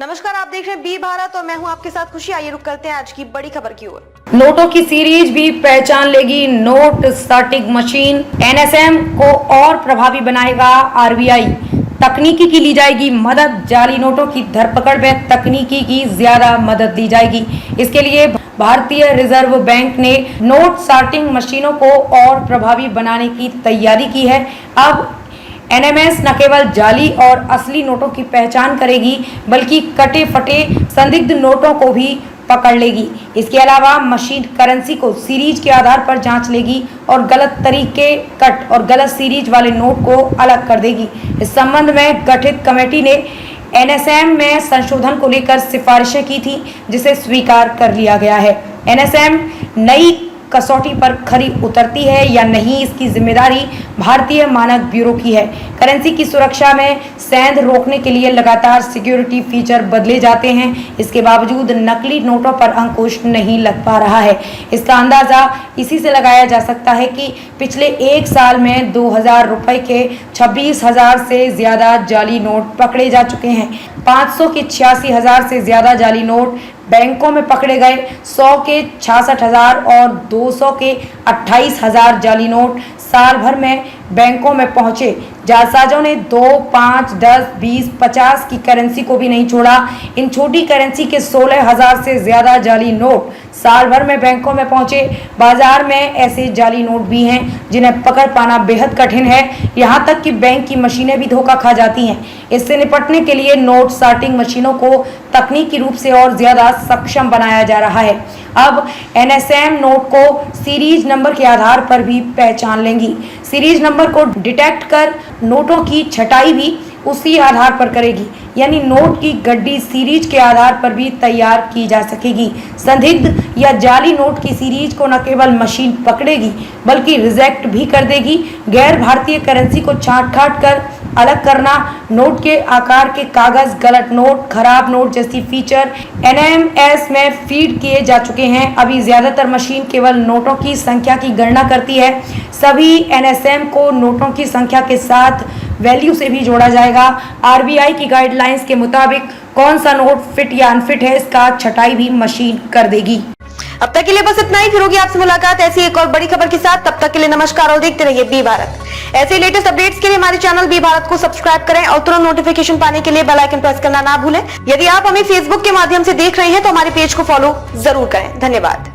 नमस्कार, आप देख रहे हैं बी भारत और मैं हूं आपके साथ खुशी। आइए रुक करते हैं आज की बड़ी खबर की ओर। नोटों की सीरीज भी पहचान लेगी नोट सॉर्टिंग मशीन। एनएसएम को और प्रभावी बनाएगा आरबीआई। तकनीकी की ली जाएगी मदद। जाली नोटों की धरपकड़ में तकनीकी की ज्यादा मदद ली जाएगी। इसके लिए भारतीय रिजर्व बैंक ने नोट सॉर्टिंग मशीनों को और प्रभावी बनाने की तैयारी की है। अब एनएमएस न केवल जाली और असली नोटों की पहचान करेगी बल्कि कटे फटे संदिग्ध नोटों को भी पकड़ लेगी। इसके अलावा मशीन करेंसी को सीरीज के आधार पर जांच लेगी और गलत तरीके कट और गलत सीरीज वाले नोट को अलग कर देगी। इस संबंध में गठित कमेटी ने एनएसएम में संशोधन को लेकर सिफारिशें की थी, जिसे स्वीकार कर लिया गया है। एनएसएम नई कसौटी पर खरी उतरती है या नहीं, इसकी जिम्मेदारी भारतीय मानक ब्यूरो की है। करेंसी की सुरक्षा में सेंध रोकने के लिए लगातार सिक्योरिटी फीचर बदले जाते हैं। इसके बावजूद नकली नोटों पर अंकुश नहीं लग पा रहा है। इसका अंदाजा इसी से लगाया जा सकता है कि पिछले एक साल में 2000 रुपए के 26,000 से ज्यादा जाली नोट पकड़े जा चुके हैं। 500 के 86,000 से ज्यादा जाली नोट बैंकों में पकड़े गए। 100 के 66,000 और 200 के 28,000 जाली नोट साल भर में बैंकों में पहुंचे। जालसाजों ने 2, 5, 10, 20, 50 की करेंसी को भी नहीं छोड़ा। इन छोटी करेंसी के 16,000 से ज्यादा जाली नोट साल भर में बैंकों में पहुंचे। बाजार में ऐसे जाली नोट भी हैं जिन्हें पकड़ पाना बेहद कठिन है। यहां तक कि बैंक की मशीनें भी धोखा खा जाती हैं। इससे निपटने के लिए नोट सॉर्टिंग मशीनों को तकनीकी रूप से और ज्यादा सक्षम बनाया जा रहा है। अब एनएसएम नोट को सीरीज नंबर के आधार पर भी पहचान लेंगी। सीरीज नंबर को डिटेक्ट कर नोटों की छटाई भी उसी आधार पर करेगी, यानी नोट की गड्डी सीरीज के आधार पर भी तैयार की जा सकेगी। संदिग्ध या जाली नोट की सीरीज को न केवल मशीन पकड़ेगी बल्कि रिजेक्ट भी कर देगी। गैर भारतीय करेंसी को छांट छांट कर अलग करना, नोट के आकार के कागज, गलत नोट, खराब नोट जैसी फीचर एनएमएस में फीड किए जा चुके हैं। अभी ज्यादातर मशीन केवल नोटों की संख्या की गणना करती है। सभी एनएसएम को नोटों की संख्या के साथ वैल्यू से भी जोड़ा जाएगा। आरबीआई की गाइडलाइंस के मुताबिक कौन सा नोट फिट या अनफिट है, इसका छटाई भी मशीन कर देगी। अब तक के लिए बस इतना ही। फिर होगी आपसे मुलाकात ऐसी एक और बड़ी खबर के साथ। तब तक के लिए नमस्कार और देखते रहिए बी भारत। ऐसे लेटेस्ट अपडेट्स के लिए हमारे चैनल बी भारत को सब्सक्राइब करें और तुरंत नोटिफिकेशन पाने के लिए बेल आइकन प्रेस करना ना भूलें। यदि आप हमें फेसबुक के माध्यम से देख रहे हैं तो हमारे पेज को फॉलो जरूर करें। धन्यवाद।